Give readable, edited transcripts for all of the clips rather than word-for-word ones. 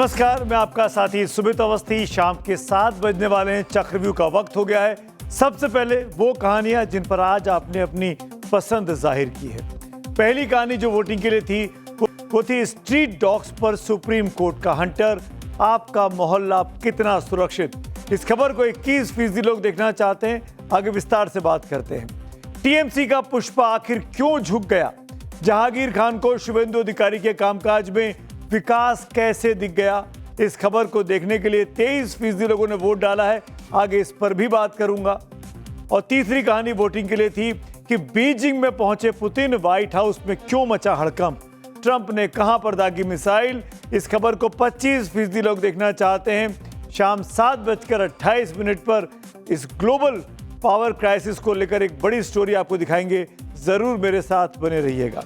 नमस्कार, मैं आपका साथी सुमित अवस्थी। शाम के 7 बजने वाले हैं, चक्रव्यूह का वक्त हो गया है। सबसे पहले वो कहानियां जिन पर आज आपने अपनी पसंद जाहिर की है। पहली कहानी जो वोटिंग के लिए थी वो थी स्ट्रीट डॉग्स पर सुप्रीम कोर्ट का हंटर। आपका मोहल्ला कितना सुरक्षित, इस खबर को 21% लोग देखना चाहते हैं। आगे विस्तार से बात करते हैं। टीएमसी का पुष्पा आखिर क्यों झुक गया? जहांगीर खान को शुभेंदु अधिकारी के कामकाज में विकास कैसे दिख गया? इस खबर को देखने के लिए 23% लोगों ने वोट डाला है। आगे इस पर भी बात करूंगा। और तीसरी कहानी वोटिंग के लिए थी कि बीजिंग में पहुंचे पुतिन, व्हाइट हाउस में क्यों मचा हड़कंप, ट्रंप ने कहां पर दागी मिसाइल। इस खबर को 25% लोग देखना चाहते हैं। शाम 7:28 पर इस ग्लोबल पावर क्राइसिस को लेकर एक बड़ी स्टोरी आपको दिखाएंगे। जरूर मेरे साथ बने रहिएगा।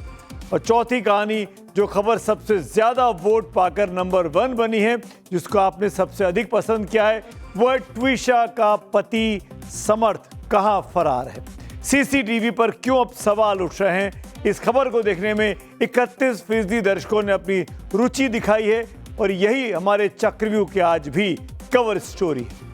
और चौथी कहानी जो खबर सबसे ज्यादा वोट पाकर नंबर 1 बनी है, जिसको आपने सबसे अधिक पसंद किया है, वो है ट्विशा का पति समर्थ कहां फरार है। सीसीटीवी पर क्यों अब सवाल उठ रहे हैं? इस खबर को देखने में 31% दर्शकों ने अपनी रुचि दिखाई है। और यही हमारे चक्रव्यूह की आज भी कवर स्टोरी है।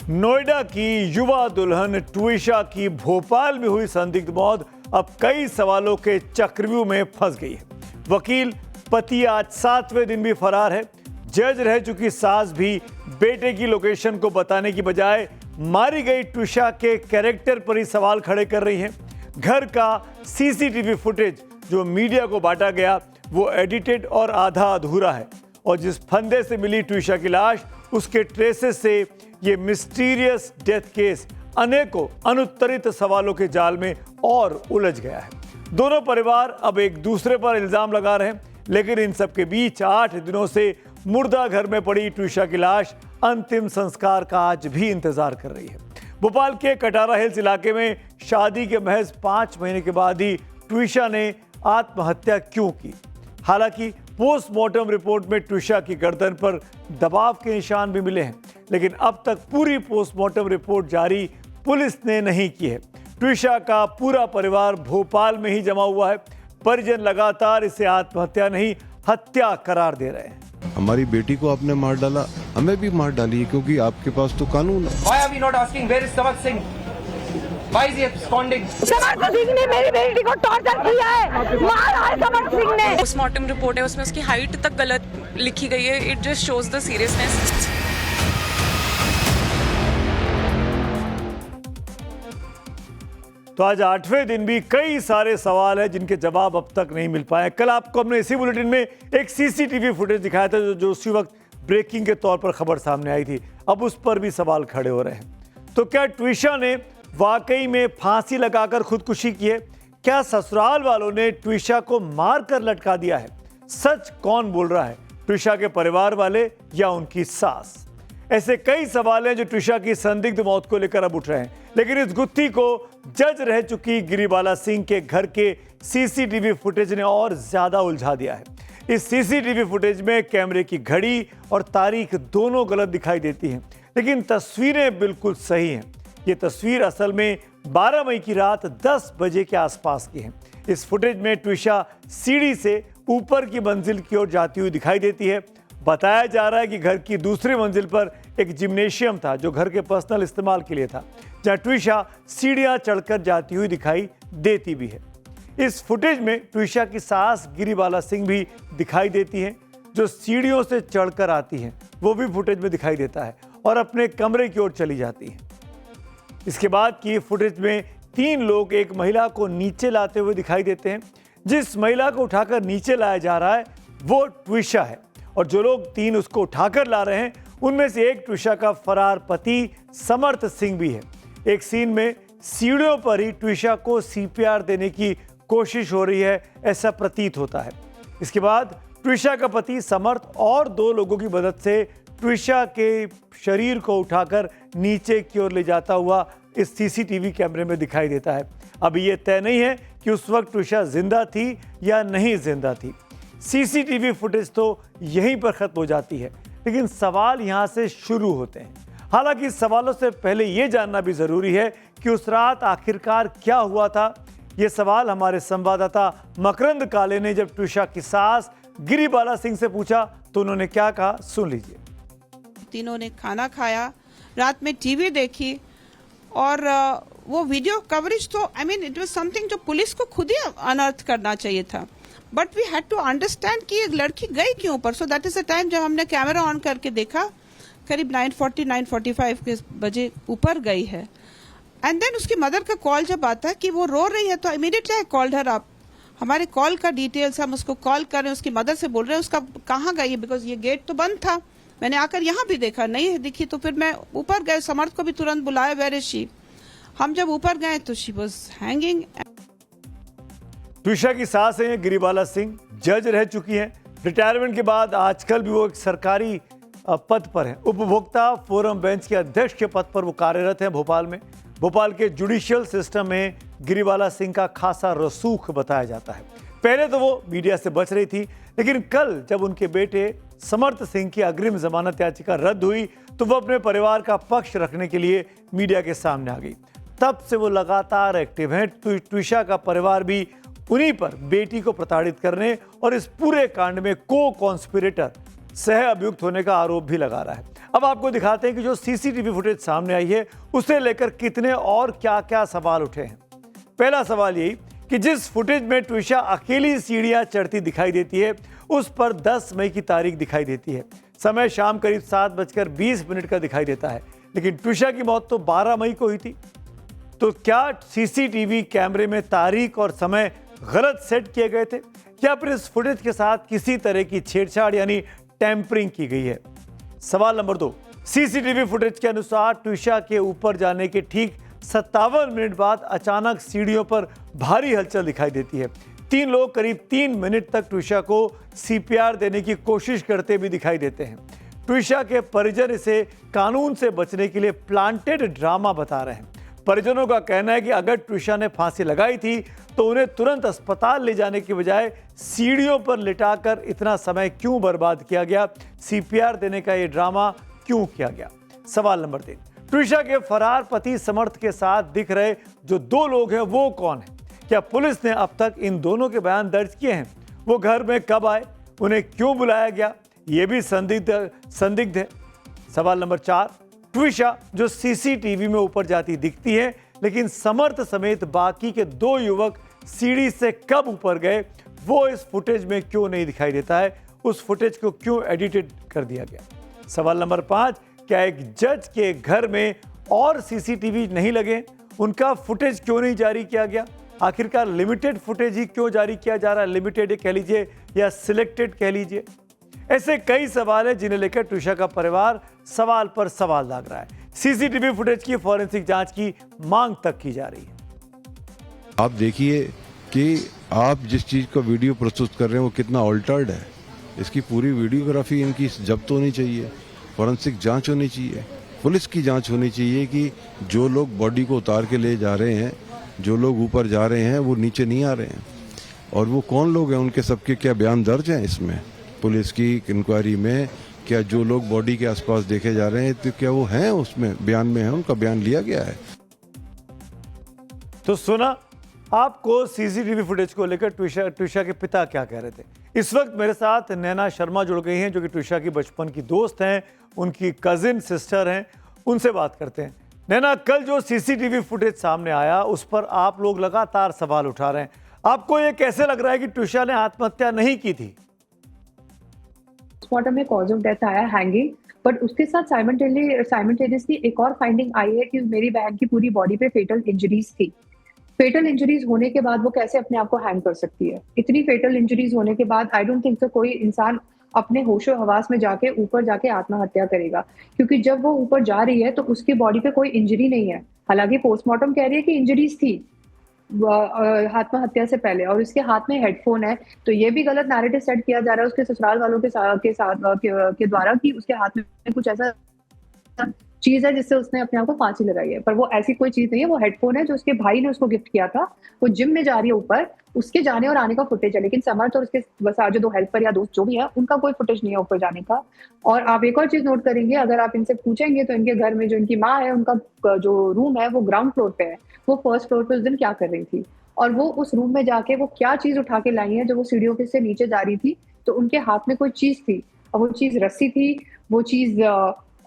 नोएडा की युवा दुल्हन ट्विशा की भोपाल में हुई संदिग्ध मौत अब कई सवालों के चक्रव्यूह में फंस गई है। वकील पति आज 7वें दिन भी फरार है। जज रह चुकी सास भी बेटे की लोकेशन को बताने की बजाय मारी गई ट्विशा के कैरेक्टर पर ही सवाल खड़े कर रही हैं। घर का सीसीटीवी फुटेज जो मीडिया को बांटा गया वो एडिटेड और आधा अधूरा है। और जिस फंदे से मिली ट्विशा की लाश, उसके ट्रेसेस से ये मिस्टीरियस डेथ केस अनेकों अनुत्तरित सवालों के जाल में और उलझ गया है। दोनों परिवार अब एक दूसरे पर इल्जाम लगा रहे हैं, लेकिन इन सब के बीच 8 दिनों से मुर्दा घर में पड़ी ट्विशा की लाश अंतिम संस्कार का आज भी इंतजार कर रही है। भोपाल के कटारा हिल्स इलाके में शादी के महज 5 महीने के बाद ही ट्विशा ने आत्महत्या क्यों की? हालांकि पोस्टमार्टम रिपोर्ट में ट्विशा की गर्दन पर दबाव के निशान भी मिले हैं, लेकिन अब तक पूरी पोस्टमार्टम रिपोर्ट जारी पुलिस ने नहीं की है। ट्विशा का पूरा परिवार भोपाल में ही जमा हुआ है। परिजन लगातार इसे आत्महत्या नहीं, हत्या करार दे रहे हैं। हमारी बेटी को आपने मार डाला, हमें भी मार डालिए, क्योंकि आपके पास तो कानून है। Why are we not asking where is Samarth Singh? Why is he absconding? समर्थ सिंह ने मेरी बेटी को टॉर्चर किया है, मारा है समर्थ सिंह ने। पोस्टमार्टम रिपोर्ट है, उसमें उसकी हाइट तक गलत लिखी गई है। It just shows the seriousness. तो आज 8वें दिन भी कई सारे सवाल हैं जिनके जवाब अब तक नहीं मिल पाए। कल आपको हमने इसी बुलेटिन में एक सीसीटीवी फुटेज दिखाया था जो उसी वक्त ब्रेकिंग के तौर पर खबर सामने आई थी। अब उस पर भी सवाल खड़े हो रहे हैं। तो क्या ट्विशा ने वाकई में फांसी लगाकर खुदकुशी की है? क्या ससुराल वालों ने ट्विशा को मारकर लटका दिया है? सच कौन बोल रहा है, ट्विशा के परिवार वाले या उनकी सास? ऐसे कई सवाल हैं जो ट्विशा की संदिग्ध मौत को लेकर अब उठ रहे हैं। लेकिन इस गुत्थी को जज रह चुकी गिरिबाला सिंह के घर के सीसीटीवी फुटेज ने और ज्यादा उलझा दिया है। इस सीसीटीवी फुटेज में कैमरे की घड़ी और तारीख दोनों गलत दिखाई देती हैं, लेकिन तस्वीरें बिल्कुल सही हैं। ये तस्वीर असल में 12 मई की रात 10 बजे के आसपास की है। इस फुटेज में ट्विशा सीढ़ी से ऊपर की मंजिल की ओर जाती हुई दिखाई देती है। बताया जा रहा है कि घर की दूसरी मंजिल पर एक जिम्नेशियम था जो घर के पर्सनल इस्तेमाल के लिए था, जहां ट्विशा सीढ़ियां चढ़कर जाती हुई दिखाई देती भी है। इस फुटेज में ट्विशा की सास गिरिबाला सिंह भी दिखाई देती हैं, जो सीढ़ियों से चढ़कर आती हैं। वो भी फुटेज में दिखाई देता है और अपने कमरे की ओर चली जाती है। इसके बाद की फुटेज में 3 लोग एक महिला को नीचे लाते हुए दिखाई देते हैं। जिस महिला को उठाकर नीचे लाया जा रहा है वो ट्विशा है, और जो लोग 3 उसको उठाकर ला रहे हैं उनमें से एक ट्विशा का फरार पति समर्थ सिंह भी है। एक सीन में सीढ़ियों पर ही ट्विशा को सीपीआर देने की कोशिश हो रही है, ऐसा प्रतीत होता है। इसके बाद ट्विशा का पति समर्थ और 2 लोगों की मदद से ट्विशा के शरीर को उठाकर नीचे की ओर ले जाता हुआ इस सीसीटीवी कैमरे में दिखाई देता है। अभी ये तय नहीं है कि उस वक्त ट्विशा जिंदा थी या नहीं जिंदा थी। सीसीटीवी फुटेज तो यहीं पर खत्म हो जाती है, लेकिन सवाल यहां से शुरू होते हैं। हालांकि इस सवालों से पहले ये जानना भी जरूरी है कि उस रात आखिरकार क्या हुआ था। ये सवाल हमारे संवाददाता मकरंद काले ने जब ट्विशा की सास गिरिबाला सिंह से पूछा तो उन्होंने क्या कहा, सुन लीजिए। तीनों ने खाना खाया, रात में टीवी देखी और वो वीडियो कवरेज तो इट वाज समथिंग जो पुलिस को खुद ही अनर्थ करना चाहिए था। But we had to understand कि एक लड़की गई क्यों ऊपर। So that is the time जब हमने कैमरा ऑन करके देखा, करीब 9:40-9:45 के बजे ऊपर गई है। एंड देन उसकी मदर का कॉल जब आता है कि वो रो रही है तो immediately I called her up. हमारे कॉल का डिटेल्स हम उसको कॉल कर रहे हैं, उसकी मदर से बोल रहे हैं उसका कहाँ गई है, बिकॉज ये गेट तो बंद था। मैंने आकर यहाँ भी देखा, नहीं दिखी, तो फिर मैं ऊपर गए, समर्थ को भी तुरंत बुलाया, वेयर इज शी। हम जब ऊपर गए तो शी वाज हैंगिंग। ट्विशा की सास हैं गिरिबाला सिंह, जज रह चुकी हैं। रिटायरमेंट के बाद आजकल भी वो एक सरकारी पद पर हैं। उपभोक्ता फोरम बेंच के अध्यक्ष के पद पर वो कार्यरत हैं भोपाल में। भोपाल के जुडिशियल सिस्टम में गिरिबाला सिंह का खासा रसूख बताया जाता है। पहले तो वो मीडिया से बच रही थी, लेकिन कल जब उनके बेटे समर्थ सिंह की अग्रिम जमानत याचिका रद्द हुई तो वो अपने परिवार का पक्ष रखने के लिए मीडिया के सामने आ गई। तब से वो लगातार एक्टिव हैं। ट्विशा का परिवार भी उन्हीं पर बेटी को प्रताड़ित करने और इस पूरे कांड में को-कॉन्स्पिरेटर, सह अभियुक्त होने का आरोप भी लगा रहा है। अब आपको दिखाते हैं कि जो सीसीटीवी फुटेज सामने आई है उसे लेकर कितने और क्या क्या सवाल उठे हैं। पहला सवाल यही कि जिस फुटेज में ट्विशा अकेली सीढ़ियां चढ़ती दिखाई देती है उस पर 10 मई की तारीख दिखाई देती है। समय शाम करीब 7:20 का दिखाई देता है, लेकिन ट्विशा की मौत तो 12 मई को हुई थी। तो क्या सीसीटीवी कैमरे में तारीख और समय गलत सेट किए गए थे या फिर इस फुटेज के साथ किसी तरह की छेड़छाड़ यानी टैंपरिंग की गई है? सवाल नंबर 2, सीसीटीवी फुटेज के अनुसार ट्विशा के ऊपर जाने के ठीक 57 मिनट बाद अचानक सीढ़ियों पर भारी हलचल दिखाई देती है। 3 लोग करीब 3 मिनट तक ट्विशा को सीपीआर देने की कोशिश करते भी दिखाई देते हैं। ट्विशा के परिजन इसे कानून से बचने के लिए प्लांटेड ड्रामा बता रहे हैं। परिजनों का कहना है कि अगर ट्विशा ने फांसी लगाई थी तो उन्हें तुरंत अस्पताल ले जाने की बजाय सीढ़ियों पर लिटाकर इतना समय क्यों बर्बाद किया गया, सीपीआर देने का ये ड्रामा क्यों किया गया? सवाल नंबर 3, ट्विशा के फरार पति समर्थ के साथ दिख रहे जो 2 लोग हैं वो कौन है? क्या पुलिस ने अब तक इन दोनों के बयान दर्ज किए हैं? वो घर में कब आए, उन्हें क्यों बुलाया गया, ये भी संदिग्ध है। सवाल नंबर 4, ट्विशा जो सीसीटीवी में ऊपर जाती दिखती है, लेकिन समर्थ समेत बाकी के 2 युवक सीढ़ी से कब ऊपर गए वो इस फुटेज में क्यों नहीं दिखाई देता है? उस फुटेज को क्यों एडिटेड कर दिया गया? सवाल नंबर 5, क्या एक जज के घर में और सीसीटीवी नहीं लगे, उनका फुटेज क्यों नहीं जारी किया गया? आखिरकार लिमिटेड फुटेज ही क्यों जारी किया जा रहा है? लिमिटेड कह लीजिए या सिलेक्टेड कह लीजिए। ऐसे कई सवाल हैं जिन्हें लेकर ट्विशा का परिवार सवाल पर सवाल दाग रहा है। सीसीटीवी फुटेज की फॉरेंसिक जांच की मांग तक की जा रही है। आप देखिए कि आप जिस चीज़ का वीडियो प्रस्तुत कर रहे हैं वो कितना ऑल्टर्ड है। इसकी पूरी वीडियोग्राफी इनकी जब्त होनी चाहिए, फॉरेंसिक जांच होनी चाहिए, पुलिस की जांच होनी चाहिए कि जो लोग बॉडी को उतार के ले जा रहे हैं, जो लोग ऊपर जा रहे हैं वो नीचे नहीं आ रहे हैं, और वो कौन लोग हैं, उनके सबके क्या बयान दर्ज हैं इसमें पुलिस की इंक्वायरी में? क्या जो लोग बॉडी के आसपास देखे जा रहे हैं तो क्या वो हैं उसमें बयान में है, उनका बयान लिया गया है? तो सुना आपको सीसीटीवी फुटेज को लेकर ट्विशा के पिता क्या कह रहे थे। इस वक्त मेरे साथ नैना शर्मा जुड़ गई हैं जो कि ट्विशा की बचपन की दोस्त हैं, उनकी कजिन सिस्टर हैं। उनसे बात करते हैं। नैना, कल जो सीसीटीवी फुटेज सामने आया उस पर आप लोग लगातार सवाल उठा रहे हैं। आपको ये कैसे लग रहा है कि ट्विशा ने आत्महत्या नहीं की थी? पोस्टमार्टम में कॉज ऑफ डेथ आया हैंगिंग, बट उसके साथ साइमल्टेनियसली एक और फाइंडिंग आई है कि मेरी बहन की पूरी बॉडी पे फेटल इंजरीज थी। फेटल इंजरीज होने के बाद वो कैसे अपने आप को हैंग कर सकती है? इतनी फेटल इंजरीज होने के बाद आई डोंट थिंक तो कोई इंसान अपने होशो हवास में जाके ऊपर जाके आत्महत्या करेगा, क्योंकि जब वो ऊपर जा रही है तो उसकी बॉडी पे कोई इंजरी नहीं है। हालांकि पोस्टमार्टम कह रही है कि इंजरीज थी आत्महत्या से पहले, और उसके हाथ में हेडफोन है, तो ये भी गलत नैरेटिव सेट किया जा रहा है उसके ससुराल वालों के द्वारा कि उसके हाथ में कुछ ऐसा चीज है जिससे उसने अपने आप को फांसी लगाई है, पर वो ऐसी कोई चीज नहीं है। वो हेडफोन है जो उसके भाई ने उसको गिफ्ट किया था। वो जिम में जा रही है ऊपर, उसके जाने और आने का फुटेज है, लेकिन समर्थ और उसके बस जो 2 हेल्पर या दोस्त जो भी है उनका कोई फुटेज नहीं है ऊपर जाने का। और आप एक और चीज नोट करेंगे, अगर आप इनसे पूछेंगे तो इनके घर में जो इनकी माँ है उनका जो रूम है वो ग्राउंड फ्लोर पे है। वो फर्स्ट फ्लोर पे उस दिन क्या कर रही थी और वो उस रूम में जाके वो क्या चीज उठा के लाई है। जब वो सीढ़ियों के से नीचे जा रही थी तो उनके हाथ में कोई चीज थी, और वो चीज रस्सी थी, वो चीज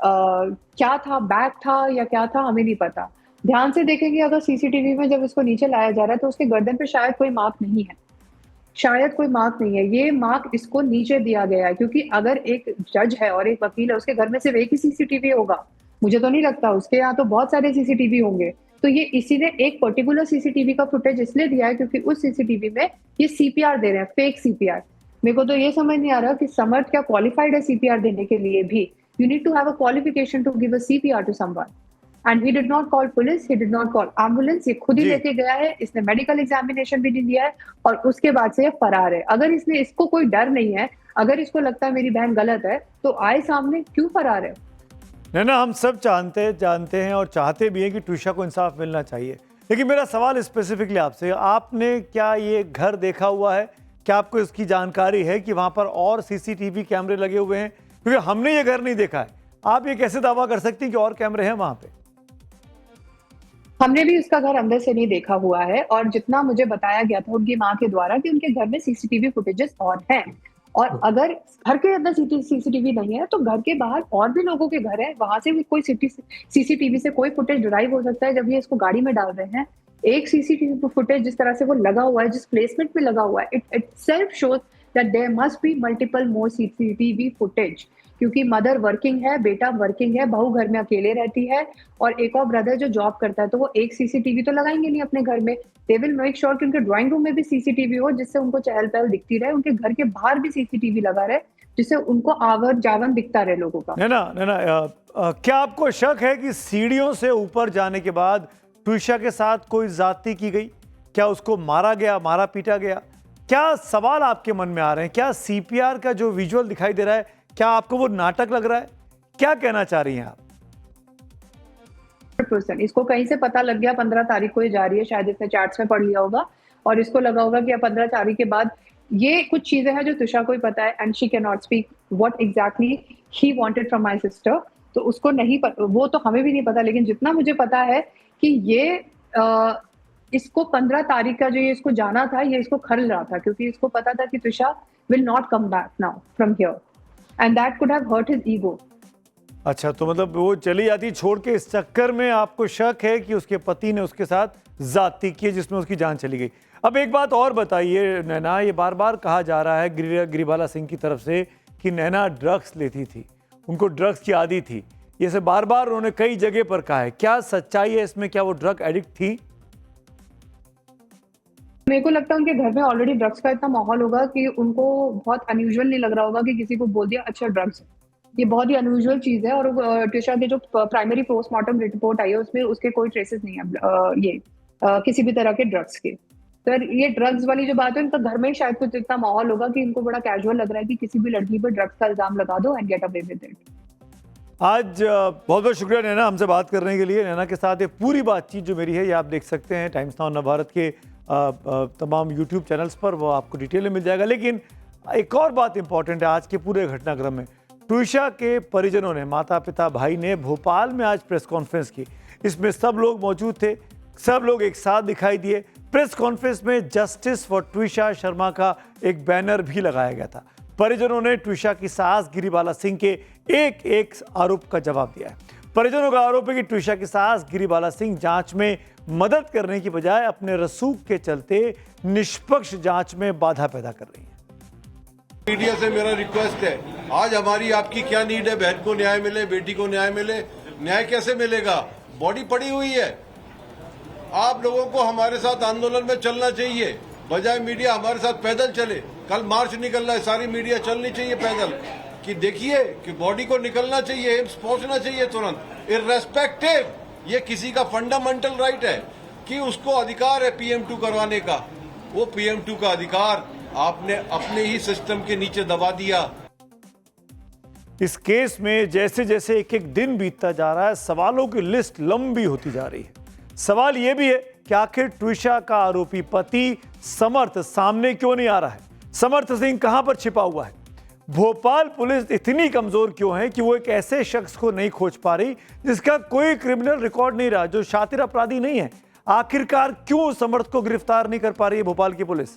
क्या था, बैग था या क्या था, हमें नहीं पता। ध्यान से देखेंगे अगर सीसीटीवी में जब इसको नीचे लाया जा रहा है तो उसके गर्दन पे शायद कोई मार्क नहीं है, शायद कोई मार्क नहीं है। ये मार्क इसको नीचे दिया गया है, क्योंकि अगर एक जज है और एक वकील है, उसके घर में सिर्फ एक ही सीसीटीवी होगा, मुझे तो नहीं लगता। उसके यहाँ तो बहुत सारे सीसीटीवी होंगे। तो ये इसी ने एक पर्टिकुलर सीसीटीवी का फुटेज इसलिए दिया है क्योंकि उस सीसीटीवी में ये सीपीआर दे रहे हैं, फेक सीपीआर। मेरे को तो ये समझ नहीं आ रहा कि समर्थ क्या क्वालिफाइड है सीपीआर देने के लिए भी। You need to have a qualification to give a CPR to someone. And he did not call police, he did not call ambulance. ये खुद ही लेके गया है, इसने मेडिकल एग्जामिनेशन भी नहीं दिया है और उसके बाद से ये फरार है। अगर इसको कोई डर नहीं है, अगर इसको लगता है मेरी बहन गलत है, तो आए सामने, क्यों फरार है? नैना, हम सब जानते हैं और चाहते भी हैं कि ट्विशा को इंसाफ मिलना चाहिए, लेकिन मेरा सवाल स्पेसिफिकली आपसे, आपने क्या ये घर देखा हुआ है? क्या आपको इसकी जानकारी है कि वहां पर और सीसीटीवी कैमरे लगे हुए हैं? क्योंकि हमने ये घर नहीं देखा है। आप ये कैसे दावा कर सकती हैं कि और कैमरे हैं वहां पे? हमने भी उसका घर अंदर से नहीं देखा हुआ है, और जितना मुझे बताया गया था उनकी माँ के द्वारा कि उनके घर में सीसीटीवी फुटेजेस और हैं। और अगर घर के अंदर सीसीटीवी नहीं है तो घर के बाहर और भी लोगों के घर है, वहां से भी कोई सीसीटीवी से कोई फुटेज डिराइव हो सकता है। जब ये इसको गाड़ी में डाल रहे हैं, एक सीसीटीवी फुटेज जिस तरह से वो लगा हुआ है, जिस प्लेसमेंट में लगा हुआ है, itself shows that there must be multiple more CCTV footage. क्योंकि मदर वर्किंग है, बेटा वर्किंग है, बहू घर में अकेले रहती है और एक और ब्रदर जो जॉब करता है, तो वो एक सीसीटीवी तो लगाएंगे नहीं अपने घर में। दे विल मेक श्योर कि उनके ड्राइंग रूम में भी सीसीटीवी हो, जिससे उनको चहल पहल दिखती रहे। उनके घर के बाहर भी सीसीटीवी लगा रहे, जिससे उनको आवर जावन दिखता रहे लोगों का। नैना, क्या आपको शक है कि सीढ़ियों से ऊपर जाने के बाद ट्विशा के साथ कोई ज्यादती की गई? क्या उसको मारा गया, मारा पीटा गया? क्या सवाल आपके मन में आ रहे हैं? क्या सीपीआर का जो विजुअल दिखाई दे रहा है, क्या आपको वो नाटक लग रहा है? क्या कहना चाह रही हैं आप? 100%। इसको कहीं से पता लग गया 15 तारीख को ये जा रही है, शायद इसने चैट्स में पढ़ लिया होगा और इसको लगा होगा कि 15 तारीख के बाद ये कुछ चीजें हैं जो तुषा को ही पता है, and she can not speak what exactly he wanted from my sister. तो उसको नहीं पता, वो तो हमें भी नहीं पता, लेकिन जितना मुझे पता है कि ये इसको 15 तारीख का जो ये इसको जाना था, ये इसको खल रहा था, क्योंकि इसको पता था कि Tusha will not come back now from here, and that could have hurt his ego. अच्छा, तो मतलब वो चली जाती छोड़ के, इस चक्कर में आपको शक है कि उसके पति ने उसके साथ ज्यादती की जिसमें उसकी जान चली गई। अब एक बात और बताइए नैना, ये बार बार कहा जा रहा है गिरिबाला सिंह की तरफ से कि नैना ड्रग्स लेती थी, उनको ड्रग्स की आदी थी। ये से बार बार उन्होंने कई जगह पर कहा है। क्या सच्चाई है इसमें? क्या वो ड्रग एडिक्ट थी? मेरे को लगता है उनके घर में ऑलरेडी ड्रग्स का इतना माहौल होगा कि उनको बहुत अनयूजुअल नहीं लग रहा होगा कि किसी को बोल दिया अच्छा ड्रग्स है। ये बहुत ही अनयूजुअल चीज है। और ट्विशा के जो प्राइमरी पोस्टमार्टम रिपोर्ट आई है उसमें उसके कोई ट्रेसेस नहीं है किसी भी तरह के ड्रग्स के। तो ये ड्रग्स वाली जो बात है, उनका घर में शायद कुछ इतना माहौल होगा कि इनको बड़ा कैजुअल लग रहा है कि किसी भी लड़की पर ड्रग्स का इल्जाम लगा दो and get away with it. आज बहुत बहुत शुक्रिया नैना हमसे बात करने के लिए। नैना के साथ ये पूरी बातचीत जो मेरी है ये आप देख सकते हैं टाइम्स नाउ नवभारत के तमाम यूट्यूब चैनल्स पर, वो आपको डिटेल में मिल जाएगा। लेकिन एक और बात इंपॉर्टेंट है आज के पूरे घटनाक्रम में, ट्विशा के परिजनों ने, माता पिता भाई ने भोपाल में आज प्रेस कॉन्फ्रेंस की। इसमें सब लोग मौजूद थे, सब लोग एक साथ दिखाई दिए। प्रेस कॉन्फ्रेंस में जस्टिस फॉर ट्विशा शर्मा का एक बैनर भी लगाया गया था। परिजनों ने ट्विशा की सास गिरिबाला सिंह के एक एक आरोप का जवाब दिया है। परिजनों का आरोप है कि ट्विशा की सास गिरिबाला सिंह जांच में मदद करने की बजाय अपने रसूख के चलते निष्पक्ष जांच में बाधा पैदा कर रही है। मीडिया से मेरा रिक्वेस्ट है, आज हमारी आपकी क्या नीड है? बहन को न्याय मिले, बेटी को न्याय मिले। न्याय कैसे मिलेगा? बॉडी पड़ी हुई है। आप लोगों को हमारे साथ आंदोलन में चलना चाहिए, बजाय मीडिया हमारे साथ पैदल चले। कल मार्च निकल रहा है, सारी मीडिया चलनी चाहिए पैदल कि देखिए कि बॉडी को निकलना चाहिए, एम्स पहुंचना चाहिए तुरंत, इर्रेस्पेक्टिव। ये किसी का फंडामेंटल राइट है कि उसको अधिकार है PM2 करवाने का। वो PM2 का अधिकार आपने अपने ही सिस्टम के नीचे दबा दिया। इस केस में जैसे जैसे एक एक दिन बीतता जा रहा है, सवालों की लिस्ट लंबी होती जा रही है। सवाल यह भी है कि आखिर ट्विशा का आरोपी पति समर्थ सामने क्यों नहीं आ रहा है? समर्थ सिंह कहां पर छिपा हुआ है? भोपाल पुलिस इतनी कमजोर क्यों है कि वो एक ऐसे शख्स को नहीं खोज पा रही जिसका कोई क्रिमिनल रिकॉर्ड नहीं रहा, जो शातिर अपराधी नहीं है? आखिरकार क्यों समर्थ को गिरफ्तार नहीं कर पा रही है भोपाल की पुलिस?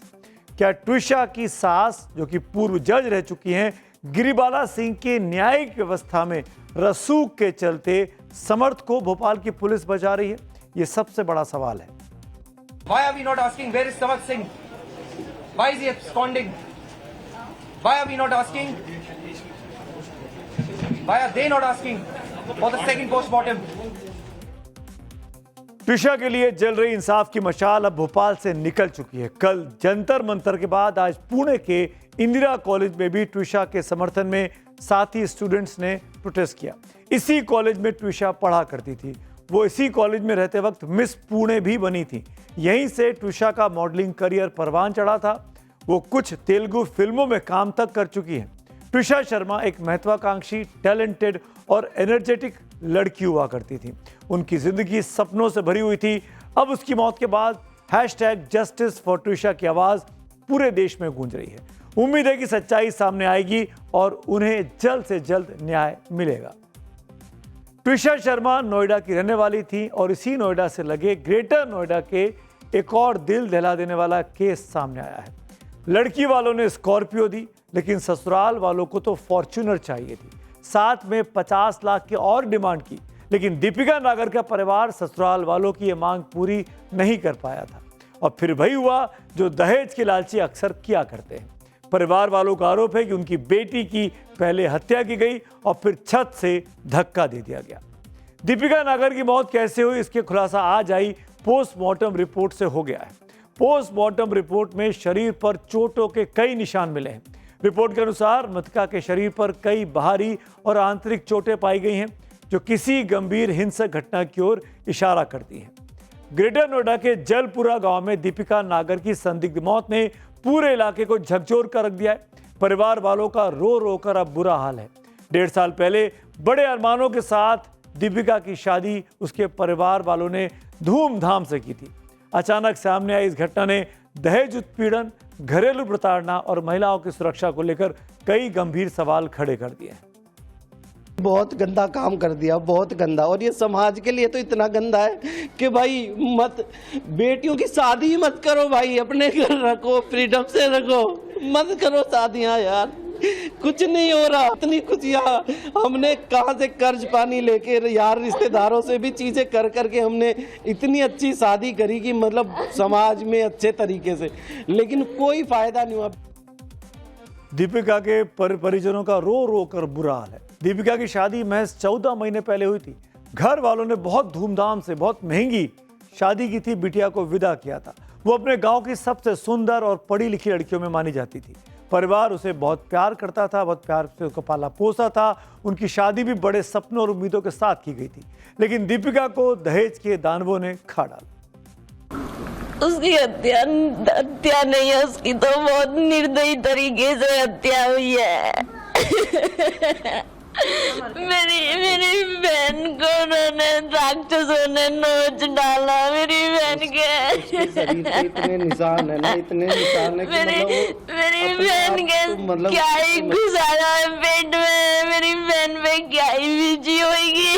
क्या ट्विशा की सास, जो कि पूर्व जज रह चुकी हैं, गिरिबाला सिंह के न्यायिक व्यवस्था में रसूख के चलते समर्थ को भोपाल की पुलिस बचा रही है? यह सबसे बड़ा सवाल है। Why are we not asking where is Samak Singh? Why is he absconding? Why are we not asking? Why are they not asking for the second postmortem? Twisha के लिए जल रही इंसाफ की मशाल अब भोपाल से निकल चुकी है। कल जंतर मंतर के बाद आज पुणे के इंदिरा कॉलेज में भी ट्विशा के समर्थन में साथी स्टूडेंट्स ने प्रोटेस्ट किया। इसी कॉलेज में ट्विशा पढ़ा करती थी। वो इसी कॉलेज में रहते वक्त मिस पुणे भी बनी थी। यहीं से ट्विशा का मॉडलिंग करियर परवान चढ़ा था। वो कुछ तेलुगु फिल्मों में काम तक कर चुकी है। ट्विशा शर्मा एक महत्वाकांक्षी, टैलेंटेड और एनर्जेटिक लड़की हुआ करती थी। उनकी जिंदगी सपनों से भरी हुई थी। अब उसकी मौत के बाद #जस्टिस फॉर ट्विशा की आवाज पूरे देश में गूंज रही है। उम्मीद है कि सच्चाई सामने आएगी और उन्हें जल्द से जल्द न्याय मिलेगा। ट्विशा शर्मा नोएडा की रहने वाली थी और इसी नोएडा से लगे ग्रेटर नोएडा के एक और दिल दहला देने वाला केस सामने आया है। लड़की वालों ने स्कॉर्पियो दी, लेकिन ससुराल वालों को तो फॉर्च्यूनर चाहिए थी। साथ में 50 लाख की और डिमांड की, लेकिन दीपिका नागर का परिवार ससुराल वालों की यह मांग पूरी नहीं कर पाया था। और फिर वही हुआ जो दहेज के लालची अक्सर किया करते हैं। परिवार वालों का आरोप है कि उनकी बेटी की पहले हत्या की गई और फिर छत से धक्का दे दिया गया। दीपिका नागर की मौत कैसे हुई, इसके खुलासा आज आई पोस्टमार्टम रिपोर्ट से हो गया है। पोस्टमार्टम रिपोर्ट में शरीर पर चोटों के कई निशान मिले हैं। रिपोर्ट के अनुसार मृतका के शरीर पर कई बाहरी और आंतरिक चोटें पाई गई हैं, जो किसी गंभीर हिंसक घटना की ओर इशारा करती हैं। ग्रेटर नोएडा के जलपुरा गांव में दीपिका नागर की संदिग्ध मौत ने पूरे इलाके को झकझोर कर रख दिया है। परिवार वालों का रो रो कर अब बुरा हाल है। 1.5 साल पहले बड़े अरमानों के साथ दीपिका की शादी उसके परिवार वालों ने धूमधाम से की थी। अचानक सामने आई इस घटना ने दहेज उत्पीड़न, घरेलू प्रताड़ना और महिलाओं की सुरक्षा को लेकर कई गंभीर सवाल खड़े कर दिए हैं। बहुत गंदा काम कर दिया, बहुत गंदा। और ये समाज के लिए तो इतना गंदा है कि भाई मत, बेटियों की शादी मत करो भाई, अपने घर रखो, फ्रीडम से रखो, मत करो शादियां यार। कुछ नहीं हो रहा। इतनी खुशियां हमने कहां से कर्ज पानी लेके यार रिश्तेदारों से भी चीजें कर करके हमने इतनी अच्छी शादी करी कि मतलब समाज में अच्छे तरीके से, लेकिन कोई फायदा नहीं हुआ। दीपिका के परिजनों का रो रो कर बुरा हाल है। दीपिका की शादी महज 14 महीने पहले हुई थी। घर वालों ने बहुत धूमधाम से, बहुत महंगी शादी की थी। बिटिया को विदा किया था। वो अपने गांव की सबसे सुंदर और पढ़ी लिखी लड़कियों में मानी जाती थी। परिवार उसे बहुत प्यार करता था, बहुत प्यार से उसको पाला पोसा था। उनकी शादी भी बड़े सपनों और उम्मीदों के साथ की गई थी, लेकिन दीपिका को दहेज के दानवों ने खा डाला। उसकी हत्या नहीं है, उसकी तो बहुत निर्दयी तरीके से हत्या हुई है। मेरी बहन को उन्होंने राक्षसों ने नोच डाला। मेरी बहन के शरीर पे इतने निशान है ना, इतने निशान है कि मेरी बहन के क्या ही घुसाया है पेट में। मेरी बहन पे क्या ही बीजी होगी।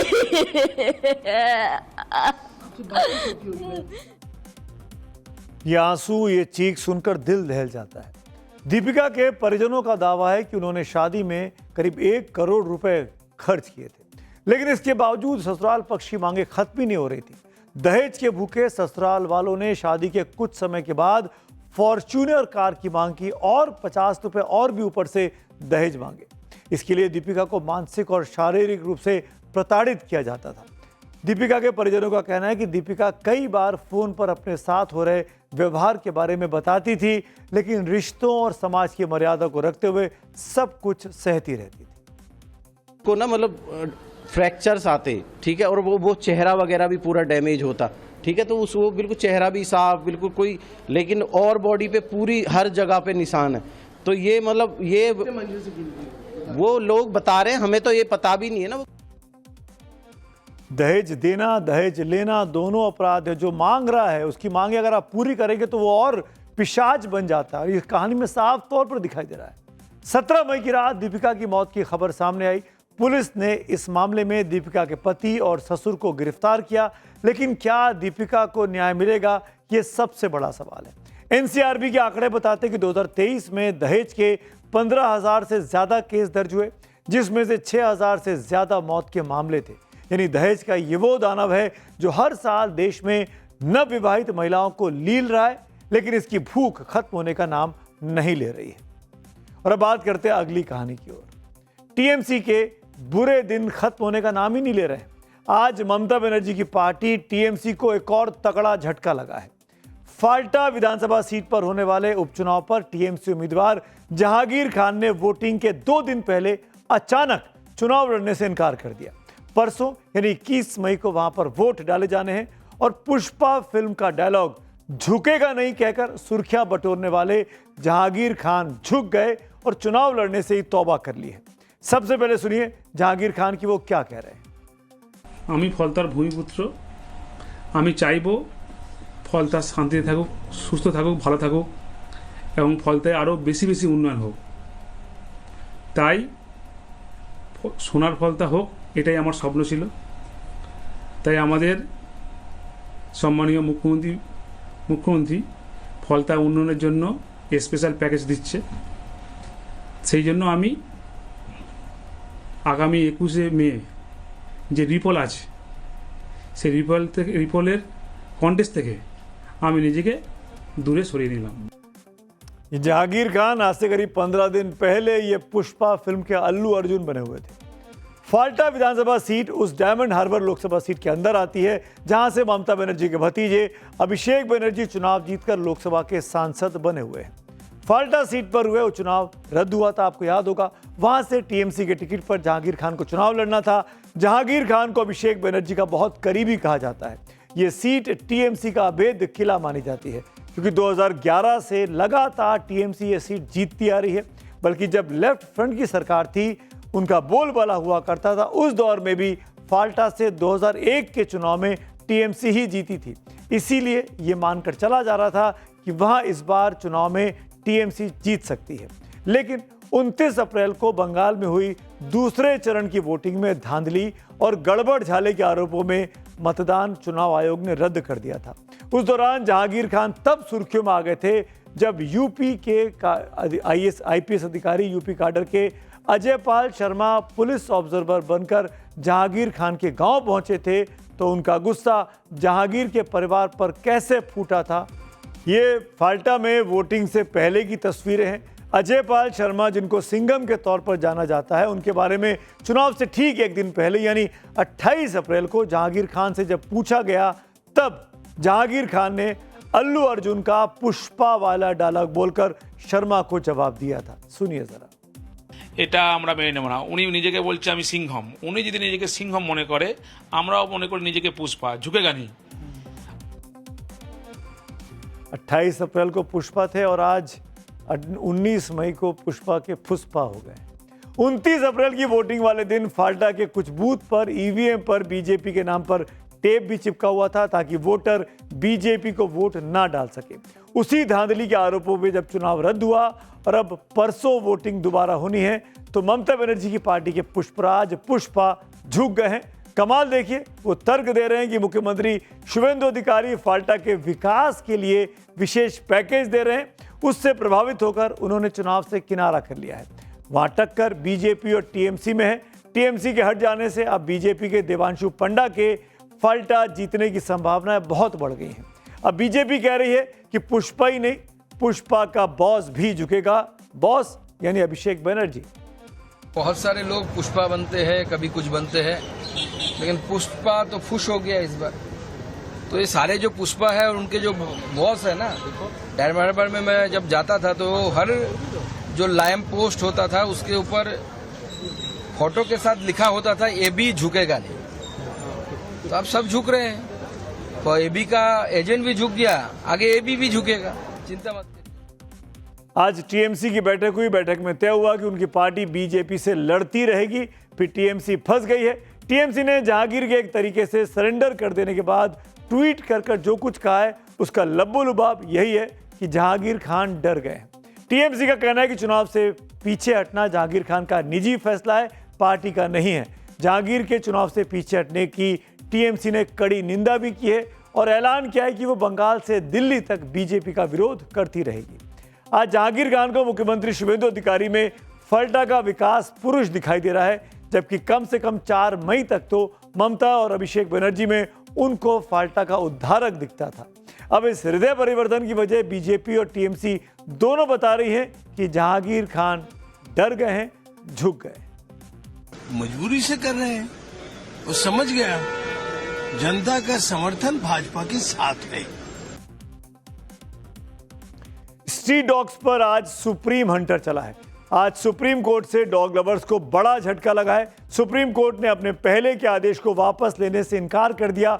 ये आंसू, ये चीख सुनकर दिल दहल जाता है। दीपिका के परिजनों का दावा है कि उन्होंने शादी में करीब 1 करोड़ रुपए खर्च किए थे, लेकिन इसके बावजूद ससुराल पक्ष की मांगे खत्म ही नहीं हो रही थी। दहेज के भूखे ससुराल वालों ने शादी के कुछ समय के बाद फॉर्च्यूनर कार की मांग की और 50 रुपए और भी ऊपर से दहेज मांगे। इसके लिए दीपिका को मानसिक और शारीरिक रूप से प्रताड़ित किया जाता था। दीपिका के परिजनों का कहना है कि दीपिका कई बार फोन पर अपने साथ हो रहे व्यवहार के बारे में बताती थी, लेकिन रिश्तों और समाज की मर्यादा को रखते हुए सब कुछ सहती रहती थी। को ना मतलब फ्रैक्चर्स आते, ठीक है, और वो चेहरा वगैरह भी पूरा डैमेज होता, ठीक है, तो वो बिल्कुल चेहरा भी साफ, बिल्कुल कोई, लेकिन और बॉडी पे पूरी हर जगह पे निशान है। तो ये मतलब ये वो लोग बता रहे हैं, हमें तो ये पता भी नहीं है ना। दहेज देना दहेज लेना दोनों अपराध है। जो मांग रहा है उसकी मांगे अगर आप पूरी करेंगे तो वो और पिशाच बन जाता है। और इस कहानी में साफ तौर पर दिखाई दे रहा है। 17 मई की रात दीपिका की मौत की खबर सामने आई। पुलिस ने इस मामले में दीपिका के पति और ससुर को गिरफ्तार किया, लेकिन क्या दीपिका को न्याय मिलेगा, ये सबसे बड़ा सवाल है। एनसीआरबी के आंकड़े बताते हैं कि 2023 में दहेज के 15,000 से ज्यादा केस दर्ज हुए, जिसमें से 6,000 से ज्यादा मौत के मामले थे। यानी दहेज का ये वो दानव है जो हर साल देश में नवविवाहित महिलाओं को लील रहा है, लेकिन इसकी भूख खत्म होने का नाम नहीं ले रही है। और अब बात करते हैं अगली कहानी की ओर। टीएमसी के बुरे दिन खत्म होने का नाम ही नहीं ले रहे हैं। आज ममता बनर्जी की पार्टी टीएमसी को एक और तगड़ा झटका लगा है। फाल्टा विधानसभा सीट पर होने वाले उपचुनाव पर टीएमसी उम्मीदवार जहांगीर खान ने वोटिंग के 2 दिन पहले अचानक चुनाव लड़ने से इनकार कर दिया। परसों यानी 21 मई को वहां पर वोट डाले जाने हैं और पुष्पा फिल्म का डायलॉग झुकेगा नहीं कहकर सुर्खियां बटोरने वाले जहांगीर खान झुक गए और चुनाव लड़ने से ही तौबा कर ली है। सबसे पहले सुनिए जहांगीर खान की वो क्या कह रहे हैं। আমি ফলতার ভূমিপুত্র, আমি চাইবো ফলতা শান্তিতে থাকুক, সুস্থ থাকুক, ভালো থাকুক এবং ফলতায় আরও বেশি বেশি উন্নয়ন হোক। তাই সোনার ফলতা হোক, এটাই আমার স্বপ্ন ছিল। তাই আমাদের সম্মানীয় মুখ্যমন্ত্রী ফলতা উন্নয়নের জন্য স্পেশাল প্যাকেজ দিচ্ছে। সেই জন্য আমি আগামী 21শে মে যে রিপল আছে সেই রিপলের কন্টেস্ট থেকে আমি নিজেকে দূরে সরিয়ে নিলাম। जहांगीर खान आज से करीब 15 दिन पहले ये पुष्पा फिल्म के अल्लू अर्जुन बने हुए थे। फाल्टा विधानसभा सीट उस डायमंड हार्बर लोकसभा सीट के अंदर आती है जहां से ममता बनर्जी के भतीजे अभिषेक बनर्जी चुनाव जीतकर लोकसभा के सांसद बने हुए हैं। फाल्टा सीट पर हुए उपचुनाव रद्द हुआ था, आपको याद होगा। वहां से टीएमसी के टिकट पर जहांगीर खान को चुनाव लड़ना था। जहांगीर खान को अभिषेक बनर्जी का बहुत करीबी कहा जाता है। यह सीट टीएमसी का अभेद किला मानी जाती है, क्योंकि 2011 से लगातार टीएमसी ये सीट जीतती आ रही है। बल्कि जब लेफ्ट फ्रंट की सरकार थी, उनका बोलबाला हुआ करता था। उस दौर में भी फाल्टा से 2001 के चुनाव में टीएमसी ही जीती थी। इसीलिए ये मानकर चला जा रहा था कि वहां इस बार चुनाव में टीएमसी जीत सकती है। लेकिन 29 अप्रैल को बंगाल में हुई दूसरे चरण की वोटिंग में धांधली और गड़बड़ झाले के आरोपों में मतदान चुनाव आयोग ने रद्द कर दिया था। उस दौरान जहांगीर खान तब सुर्खियों में आ गए थे जब यूपी के आईपीएस अधिकारी यूपी काडर के अजय पाल शर्मा पुलिस ऑब्जर्वर बनकर जहांगीर खान के गांव पहुंचे थे, तो उनका गुस्सा जहांगीर के परिवार पर कैसे फूटा था। ये फाल्टा में वोटिंग से पहले की तस्वीरें हैं। अजय पाल शर्मा, जिनको सिंघम के तौर पर जाना जाता है, उनके बारे में चुनाव से ठीक एक दिन पहले यानी 28 अप्रैल को जहांगीर खान से जब पूछा गया, तब जहांगीर खान ने अल्लू अर्जुन का पुष्पा वाला डायलॉग बोलकर शर्मा को जवाब दिया था। सुनिए जरा। এটা আমরা মেনে নেব না। উনি নিজেকে বলছে আমি সিংহম। উনি যদি নিজেকে সিংহম মনে করে, আমরাও মনে করি নিজেকে পুষ্পা, ঝুঁকেगा नहीं। 28 अप्रैल को पुष्पा थे और आज 19 मई को पुष्पा के फुसपा हो गए। 29 अप्रैल की वोटिंग वाले दिन फाल्टा के कुछ बूथ पर ईवीएम पर बीजेपी के नाम पर टेप भी चिपका हुआ था ताकि वोटर बीजेपी को वोट ना डाल सके। उसी धांधली के आरोपों में जब चुनाव रद्द हुआ और अब परसों वोटिंग दोबारा होनी है, तो ममता बनर्जी की पार्टी के पुष्पराज पुष्पा झुक गए हैं। कमाल देखिए, वो तर्क दे रहे हैं कि मुख्यमंत्री शुभेंदु अधिकारी फाल्टा के विकास के लिए विशेष पैकेज दे रहे हैं। उससे प्रभावित होकर उन्होंने चुनाव से किनारा कर लिया है। वहां टक्कर बीजेपी और टीएमसी में है। टीएमसी के हट जाने से अब बीजेपी के देवांशु पंडा के फाल्टा जीतने की संभावनाएं बहुत बढ़ गई हैं। अब बीजेपी कह रही है कि पुष्पा ही नहीं, पुष्पा का बॉस भी झुकेगा। बॉस यानी अभिषेक बनर्जी। बहुत सारे लोग पुष्पा बनते हैं, कभी कुछ बनते हैं, लेकिन पुष्पा तो खुश हो गया इस बार। तो ये सारे जो पुष्पा है और उनके जो बॉस है ना, डायमंड हार्बर में मैं जब जाता था तो हर जो लैंप पोस्ट होता था उसके ऊपर फोटो के साथ लिखा होता था ये भी झुकेगा नहीं। तो अब सब झुक रहे हैं, तो एबी का एजेंट भी झुक गया, आगे एबी भी झुकेगा, चिंता मत करिए। आज टीएमसी की बैठक हुई। बैठक में तय हुआ कि उनकी पार्टी बीजेपी से लड़ती रहेगी। फिर टीएमसी फंस गई है। टीएमसी ने जहांगीर के एक तरीके से सरेंडर कर देने के बाद ट्वीट कर जो कुछ कहा है उसका लब्बो लुबाब यही है कि जहांगीर खान डर गए हैं। टीएमसी का कहना है कि चुनाव से पीछे हटना जहांगीर खान का निजी फैसला है, पार्टी का नहीं है। जहांगीर के चुनाव से पीछे हटने की टीएमसी ने कड़ी निंदा भी की है और ऐलान किया है कि वो बंगाल से दिल्ली तक बीजेपी का विरोध करती रहेगी। आज जहांगीर खान को मुख्यमंत्री शुभेंदु अधिकारी में फल्टा का विकास पुरुष दिखाई दे रहा है, जबकि कम से कम 4 मई तक तो ममता और अभिषेक बनर्जी में उनको फाल्टा का उद्धारक दिखता था। अब इस हृदय परिवर्तन की वजह बीजेपी और टीएमसी दोनों बता रही है कि जहांगीर खान डर गए हैं, झुक गए। मजबूरी से कर रहे हैं। वो समझ गया जनता का समर्थन भाजपा के साथ है। स्ट्रीट डॉग्स पर आज सुप्रीम हंटर चला है। आज सुप्रीम कोर्ट से डॉग लवर्स को बड़ा झटका लगा है। सुप्रीम कोर्ट ने अपने पहले के आदेश को वापस लेने से इनकार कर दिया।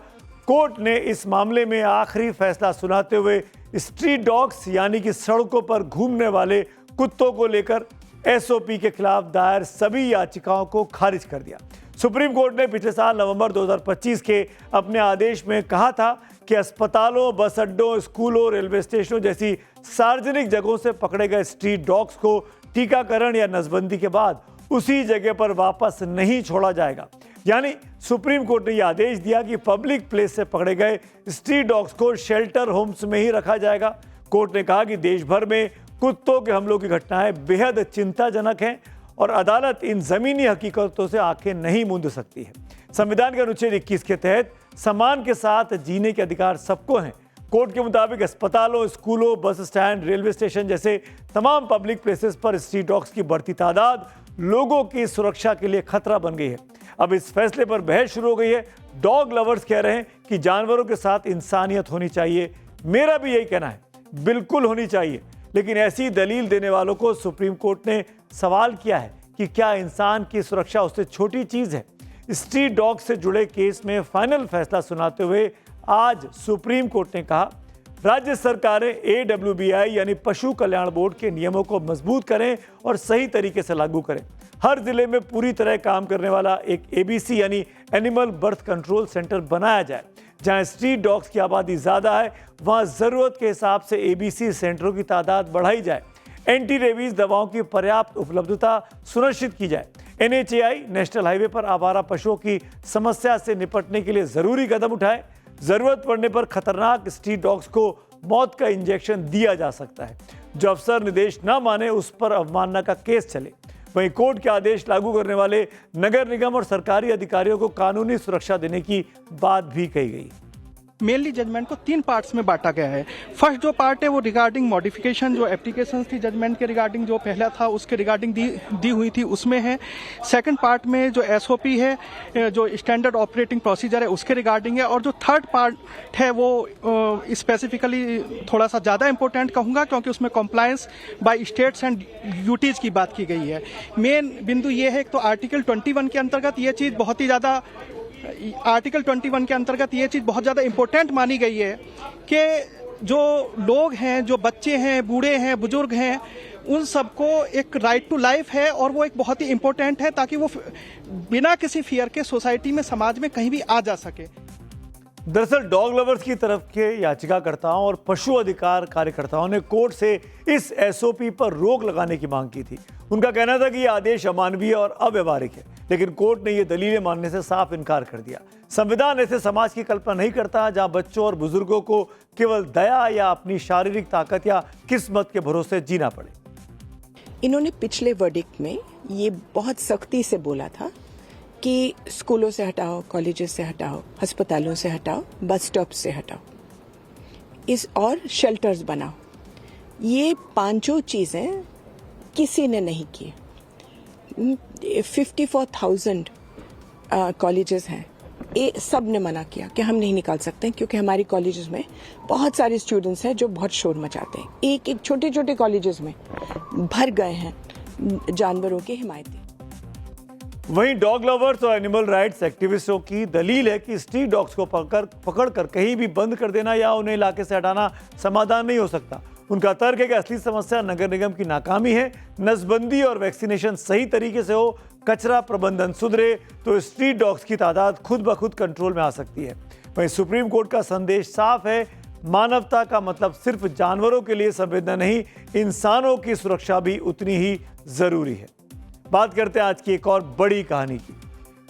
कोर्ट ने इस मामले में आखिरी फैसला सुनाते हुए स्ट्रीट डॉग्स यानी कि सड़कों पर घूमने वाले कुत्तों को लेकर एसओपी के खिलाफ दायर सभी याचिकाओं को खारिज कर दिया। सुप्रीम कोर्ट ने पिछले साल नवंबर 2025 के अपने आदेश में कहा था कि अस्पतालों, बस अड्डों, स्कूलों, रेलवे स्टेशनों जैसी सार्वजनिक जगहों से पकड़े गए स्ट्रीट डॉग्स को टीकाकरण या नसबंदी के बाद उसी जगह पर वापस नहीं छोड़ा जाएगा। यानी सुप्रीम कोर्ट ने यह आदेश दिया कि पब्लिक प्लेस से पकड़े गए स्ट्रीट डॉग्स को शेल्टर होम्स में ही रखा जाएगा। कोर्ट ने कहा कि देश भर में कुत्तों के हमलों की घटनाएं बेहद चिंताजनक हैं और अदालत इन जमीनी हकीकतों से आंखें नहीं मूंद सकती है। संविधान के अनुच्छेद 21 के तहत सम्मान के साथ जीने के अधिकार सबको हैं। कोर्ट के मुताबिक अस्पतालों, स्कूलों, बस स्टैंड, रेलवे स्टेशन जैसे तमाम पब्लिक प्लेसेस पर स्ट्रीट डॉग्स की बढ़ती तादाद लोगों की सुरक्षा के लिए खतरा बन गई है। अब इस फैसले पर बहस शुरू हो गई है। डॉग लवर्स कह रहे हैं कि जानवरों के साथ इंसानियत होनी चाहिए। मेरा भी यही कहना है, बिल्कुल होनी चाहिए। लेकिन ऐसी दलील देने वालों को सुप्रीम कोर्ट ने सवाल किया है कि क्या इंसान की सुरक्षा उससे छोटी चीज है। स्ट्रीट डॉग से जुड़े केस में फाइनल फैसला सुनाते हुए आज सुप्रीम कोर्ट ने कहा, राज्य सरकारें AWBI यानी पशु कल्याण बोर्ड के नियमों को मजबूत करें और सही तरीके से लागू करें। हर जिले में पूरी तरह काम करने वाला एक ABC यानी एनिमल बर्थ कंट्रोल सेंटर बनाया जाए। जहां स्ट्रीट डॉग्स की आबादी ज़्यादा है वहां ज़रूरत के हिसाब से ABC सेंटरों की तादाद बढ़ाई जाए। एंटी रेबीज दवाओं की पर्याप्त उपलब्धता सुनिश्चित की जाए। NHAI नेशनल हाईवे पर आवारा पशुओं की समस्या से निपटने के लिए ज़रूरी कदम उठाए। ज़रूरत पड़ने पर खतरनाक स्ट्रीट डॉग्स को मौत का इंजेक्शन दिया जा सकता है। जो अफसर निर्देश न माने उस पर अवमानना का केस चले। वहीं कोर्ट के आदेश लागू करने वाले नगर निगम और सरकारी अधिकारियों को कानूनी सुरक्षा देने की बात भी कही गई। मेनली जजमेंट को 3 पार्ट्स में बांटा गया है। फर्स्ट जो पार्ट है वो रिगार्डिंग मॉडिफिकेशन जो एप्लीकेशंस थी जजमेंट के रिगार्डिंग जो पहला था उसके रिगार्डिंग दी हुई थी उसमें है। सेकंड पार्ट में जो SOP है जो स्टैंडर्ड ऑपरेटिंग प्रोसीजर है उसके रिगार्डिंग है। और जो थर्ड पार्ट है वो स्पेसिफिकली थोड़ा सा ज़्यादा इंपॉर्टेंट कहूँगा क्योंकि उसमें compliance by states and duties की बात की गई है। मेन बिंदु ये है तो आर्टिकल 21 के अंतर्गत ये चीज़ बहुत ही ज़्यादा आर्टिकल 21 के अंतर्गत ये चीज़ बहुत ज़्यादा इम्पोर्टेंट मानी गई है कि जो लोग हैं, जो बच्चे हैं, बूढ़े हैं, बुजुर्ग हैं, उन सबको एक राइट टू लाइफ है और वो एक बहुत ही इम्पोर्टेंट है ताकि वो बिना किसी फियर के सोसाइटी में, समाज में कहीं भी आ जा सके। दरअसल डॉग लवर्स की तरफ के याचिकाकर्ताओं और पशु अधिकार कार्यकर्ताओं ने कोर्ट से इस SOP पर रोक लगाने की मांग की थी। उनका कहना था कि यह आदेश अमानवीय और अव्यवहारिक है, लेकिन कोर्ट ने यह दलीलें मानने से साफ इनकार कर दिया। संविधान ऐसे समाज की कल्पना नहीं करता जहां बच्चों और बुजुर्गों को केवल दया या अपनी शारीरिक ताकत या किस्मत के भरोसे जीना पड़े। इन्होंने पिछले वर्डिक्ट में ये बहुत सख्ती से बोला था कि स्कूलों से हटाओ, कॉलेजेस से हटाओ, अस्पतालों से हटाओ, बस स्टॉप से हटाओ, और शेल्टर्स बनाओ। ये 5 चीज़ें किसी ने नहीं की। 54,000 कॉलेजेस हैं, ये सब ने मना किया कि हम नहीं निकाल सकते क्योंकि हमारी कॉलेजेस में बहुत सारे स्टूडेंट्स हैं जो बहुत शोर मचाते हैं। एक छोटे छोटे कॉलेजेस में भर गए हैं जानवरों की हिमायती। वहीं डॉग लवर्स और एनिमल राइट्स एक्टिविस्टों की दलील है कि स्ट्रीट डॉग्स को पकड़कर कहीं भी बंद कर देना या उन्हें इलाके से हटाना समाधान नहीं हो सकता। उनका तर्क है कि असली समस्या नगर निगम की नाकामी है। नसबंदी और वैक्सीनेशन सही तरीके से हो, कचरा प्रबंधन सुधरे तो स्ट्रीट डॉग्स की तादाद खुद ब खुद कंट्रोल में आ सकती है। वहीं सुप्रीम कोर्ट का संदेश साफ है, मानवता का मतलब सिर्फ जानवरों के लिए संवेदना नहीं, इंसानों की सुरक्षा भी उतनी ही जरूरी है। बात करते हैं आज की एक और बड़ी कहानी की।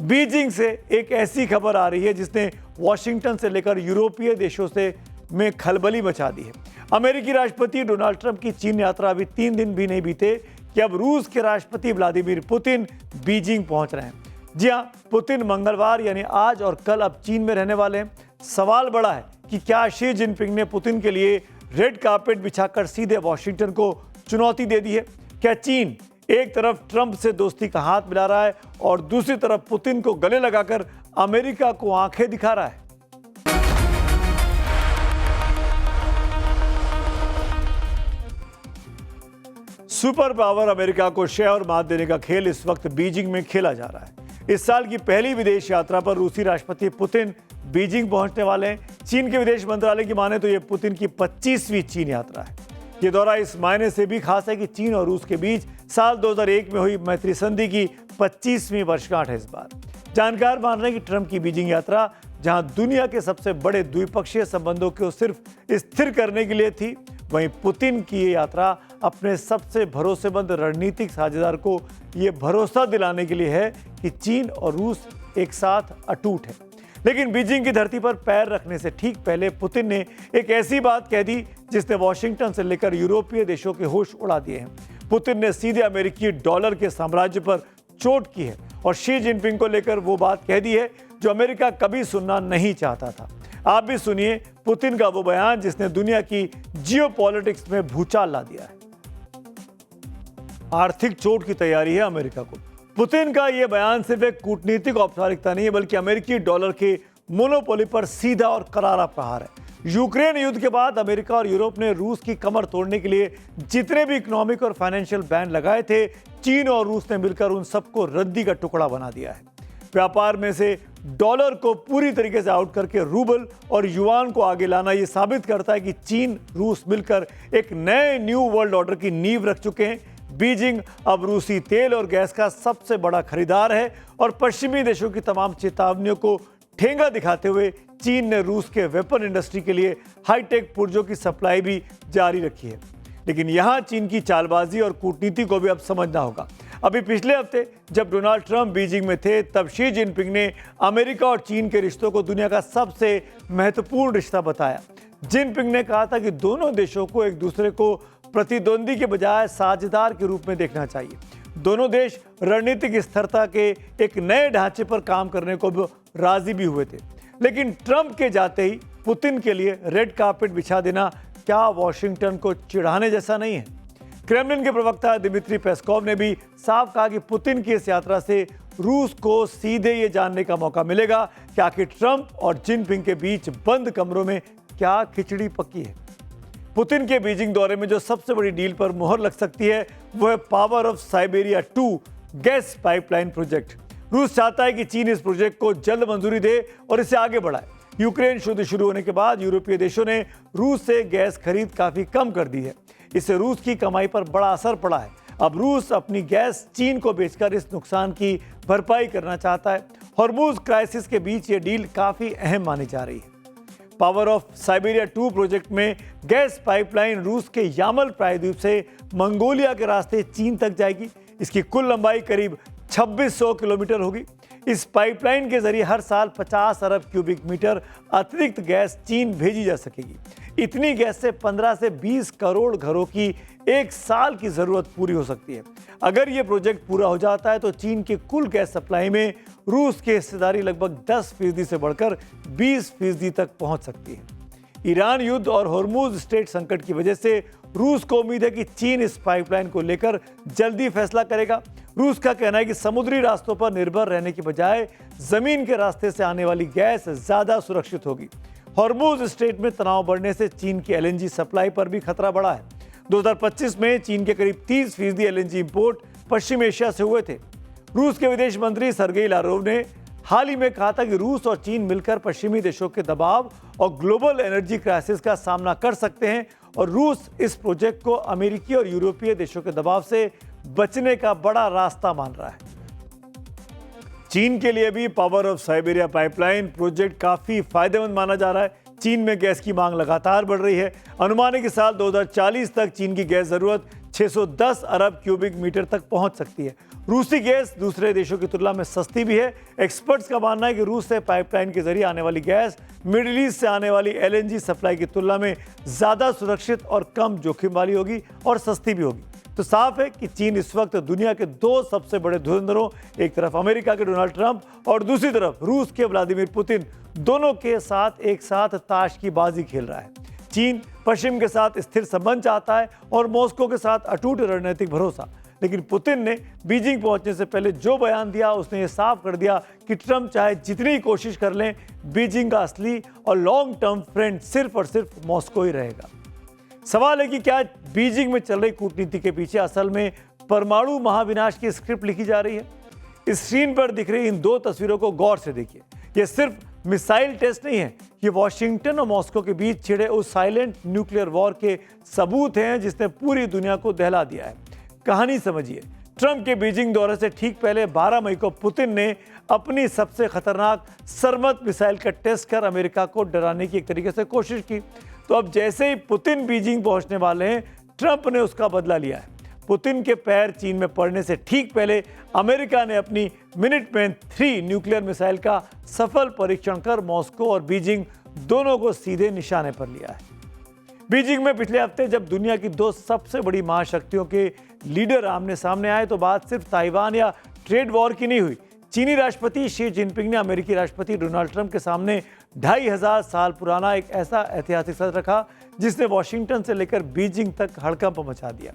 बीजिंग से एक ऐसी खबर आ रही है जिसने वॉशिंगटन से लेकर यूरोपीय देशों से में खलबली मचा दी है। अमेरिकी राष्ट्रपति डोनाल्ड ट्रंप की चीन यात्रा अभी 3 दिन भी नहीं बीते कि अब रूस के राष्ट्रपति व्लादिमीर पुतिन बीजिंग पहुंच रहे हैं। जी हां, पुतिन मंगलवार यानी आज और कल अब चीन में रहने वाले हैं। सवाल बड़ा है कि क्या शी जिनपिंग ने पुतिन के लिए रेड कार्पेट बिछाकर सीधे वॉशिंगटन को चुनौती दे दी है? क्या चीन एक तरफ ट्रंप से दोस्ती का हाथ मिला रहा है और दूसरी तरफ पुतिन को गले लगाकर अमेरिका को आंखें दिखा रहा है? सुपर पावर अमेरिका को शह और मात देने का खेल इस वक्त बीजिंग में खेला जा रहा है। इस साल की पहली विदेश यात्रा पर रूसी राष्ट्रपति पुतिन बीजिंग पहुंचने वाले हैं। चीन के विदेश मंत्रालय की माने तो यह पुतिन की 25वीं चीन यात्रा है। ये दौरा इस मायने से भी खास है कि चीन और रूस के बीच साल 2001 में हुई मैत्री संधि की 25वीं वर्षगांठ है इस बार। जानकार मान रहे हैं कि ट्रंप की बीजिंग यात्रा जहां दुनिया के सबसे बड़े द्विपक्षीय संबंधों को सिर्फ स्थिर करने के लिए थी, वहीं पुतिन की ये यात्रा अपने सबसे भरोसेमंद रणनीतिक साझेदार को ये भरोसा दिलाने के लिए है कि चीन और रूस एक साथ अटूट है। लेकिन बीजिंग की धरती पर पैर रखने से ठीक पहले पुतिन ने एक ऐसी बात कह दी जिसने वॉशिंगटन से लेकर यूरोपीय देशों के होश उड़ा दिए हैं। पुतिन ने सीधे अमेरिकी डॉलर के साम्राज्य पर चोट की है और शी जिनपिंग को लेकर वो बात कह दी है जो अमेरिका कभी सुनना नहीं चाहता था। आप भी सुनिए पुतिन का वो बयान जिसने दुनिया की जियोपॉलिटिक्स में भूचाल ला दिया है। आर्थिक चोट की तैयारी है अमेरिका को। पुतिन का यह बयान सिर्फ एक कूटनीतिक औपचारिकता नहीं है बल्कि अमेरिकी डॉलर के मोनोपोली पर सीधा और करारा प्रहार है। यूक्रेन युद्ध के बाद अमेरिका और यूरोप ने रूस की कमर तोड़ने के लिए जितने भी इकोनॉमिक और फाइनेंशियल बैन लगाए थे, चीन और रूस ने मिलकर उन सबको रद्दी का टुकड़ा बना दिया है। व्यापार में से डॉलर को पूरी तरीके से आउट करके रूबल और युआन को आगे लाना यह साबित करता है कि चीन रूस मिलकर एक नए न्यू वर्ल्ड ऑर्डर की नींव रख चुके हैं। बीजिंग अब रूसी तेल और गैस का सबसे बड़ा खरीदार है और पश्चिमी देशों की तमाम चेतावनियों को ठेंगा दिखाते हुए चीन ने रूस के वेपन इंडस्ट्री के लिए हाईटेक पुर्जों की सप्लाई भी जारी रखी है। लेकिन यहां चीन की चालबाजी और कूटनीति को भी अब समझना होगा। अभी पिछले हफ्ते जब डोनाल्ड ट्रंप बीजिंग में थे तब शी जिनपिंग ने अमेरिका और चीन के रिश्तों को दुनिया का सबसे महत्वपूर्ण रिश्ता बताया। जिनपिंग ने कहा था कि दोनों देशों को एक दूसरे को प्रतिद्वंदी के बजाय साझेदार के रूप में देखना चाहिए। दोनों देश रणनीतिक स्थिरता के एक नए ढांचे पर काम करने को राजी भी हुए थे। लेकिन ट्रंप के जाते ही पुतिन के लिए रेड कार्पेट बिछा देना क्या वॉशिंगटन को चिढ़ाने जैसा नहीं है? क्रेमलिन के प्रवक्ता दिमित्री पेस्कोव ने भी साफ कहा कि पुतिन की इस यात्रा से रूस को सीधे ये जानने का मौका मिलेगा कि आखिर ट्रंप और जिनपिंग के बीच बंद कमरों में क्या खिचड़ी पकी है। पुतिन के बीजिंग दौरे में जो सबसे बड़ी डील पर मुहर लग सकती है वो है power of Siberia 2 gas pipeline project. रूस चाहता है कि चीन इस प्रोजेक्ट को जल्द मंजूरी दे और इसे आगे बढ़ाए। यूक्रेन युद्ध शुरू होने के बाद यूरोपीय देशों ने रूस से गैस खरीद काफी कम कर दी है। इससे रूस की कमाई पर बड़ा असर पड़ा है। अब रूस अपनी गैस चीन को बेचकर इस नुकसान की भरपाई करना चाहता है। हॉर्मुज क्राइसिस के बीच ये डील काफी अहम मानी जा रही है। पावर ऑफ साइबेरिया 2 प्रोजेक्ट में गैस पाइपलाइन रूस के यामल प्रायद्वीप से मंगोलिया के रास्ते चीन तक जाएगी। इसकी कुल लंबाई करीब 2600 किलोमीटर होगी। इस पाइपलाइन के जरिए हर साल 50 अरब क्यूबिक मीटर अतिरिक्त गैस चीन भेजी जा सकेगी। इतनी गैस से 15 से 20 करोड़ घरों की एक साल की जरूरत पूरी हो सकती है। अगर ये प्रोजेक्ट पूरा हो जाता है तो चीन के कुल गैस सप्लाई में रूस की हिस्सेदारी लगभग 10% से बढ़कर 20% तक पहुंच सकती है। ईरान युद्ध और हॉर्मुज स्ट्रेट संकट की वजह से रूस को उम्मीद है कि चीन इस पाइपलाइन को लेकर जल्दी फैसला करेगा। रूस का कहना है कि समुद्री रास्तों पर निर्भर रहने की बजाय जमीन के रास्ते से आने वाली गैस ज्यादा सुरक्षित होगी। हॉर्मुज स्ट्रेट में तनाव बढ़ने से चीन की एलएनजी सप्लाई पर भी खतरा बढ़ा है। 2025 में चीन के करीब 30% एलएनजी इंपोर्ट पश्चिम एशिया से हुए थे। रूस के विदेश मंत्री सर्गेई लारोव ने हाल ही में कहा था कि रूस और चीन मिलकर पश्चिमी देशों के दबाव और ग्लोबल एनर्जी क्राइसिस का सामना कर सकते हैं और रूस इस प्रोजेक्ट को अमेरिकी और यूरोपीय देशों के दबाव से बचने का बड़ा रास्ता मान रहा है। चीन के लिए भी power of Siberia pipeline project काफी फायदेमंद माना जा रहा है। चीन में गैस की मांग लगातार बढ़ रही है। अनुमान है कि साल 2040 तक चीन की गैस जरूरत 610 अरब क्यूबिक मीटर तक पहुंच सकती है। रूसी गैस दूसरे देशों की तुलना में सस्ती भी है। एक्सपर्ट्स का मानना है कि रूस से पाइपलाइन के जरिए आने वाली गैस मिडिल ईस्ट से आने वाली एलएनजी सप्लाई की तुलना में ज्यादा सुरक्षित और कम जोखिम वाली होगी और सस्ती भी होगी। तो साफ है कि चीन इस वक्त दुनिया के दो सबसे बड़े धुरंधरों, एक तरफ अमेरिका के डोनाल्ड ट्रंप और दूसरी तरफ रूस के व्लादिमीर पुतिन, दोनों के साथ एक साथ ताश की बाजी खेल रहा है। चीन पश्चिम के साथ स्थिर संबंध चाहता है और मॉस्को के साथ अटूट रणनीतिक भरोसा, लेकिन पुतिन ने बीजिंग पहुंचने से पहले जो बयान दिया उसने ये साफ कर दिया कि ट्रंप चाहे जितनी कोशिश कर लें, बीजिंग का असली और लॉन्ग टर्म फ्रेंड सिर्फ और सिर्फ मॉस्को ही रहेगा। सवाल है कि क्या बीजिंग में चल रही कूटनीति के पीछे असल में परमाणु महाविनाश की स्क्रिप्ट लिखी जा रही है? इस स्क्रीन पर दिख रही इन दो तस्वीरों को गौर से देखिए। यह सिर्फ मिसाइल टेस्ट नहीं है, ये वॉशिंगटन और मॉस्को के बीच छिड़े उस साइलेंट न्यूक्लियर वॉर के सबूत हैं जिसने पूरी दुनिया को दहला दिया है। कहानी समझिए। ट्रंप के बीजिंग दौरे से ठीक पहले 12 मई को पुतिन ने अपनी सबसे खतरनाक सरमत मिसाइल का टेस्ट कर अमेरिका को डराने की एक तरीके से कोशिश की। तो अब जैसे ही पुतिन बीजिंग पहुंचने वाले हैं, ट्रंप ने उसका बदला लिया है। पुतिन के पैर चीन में पड़ने से ठीक पहले अमेरिका ने अपनी मिनटमैन 3 न्यूक्लियर मिसाइल का सफल परीक्षण कर मॉस्को और बीजिंग दोनों को सीधे निशाने पर लिया है। बीजिंग में पिछले हफ्ते जब दुनिया की दो सबसे बड़ी महाशक्तियों के लीडर आमने सामने आए तो बात सिर्फ ताइवान या ट्रेड वॉर की नहीं हुई। चीनी राष्ट्रपति शी जिनपिंग ने अमेरिकी राष्ट्रपति डोनाल्ड ट्रंप के सामने 2500 साल पुराना एक ऐसा ऐतिहासिक सच रखा जिसने वॉशिंगटन से लेकर बीजिंग तक हड़कंप मचा दिया।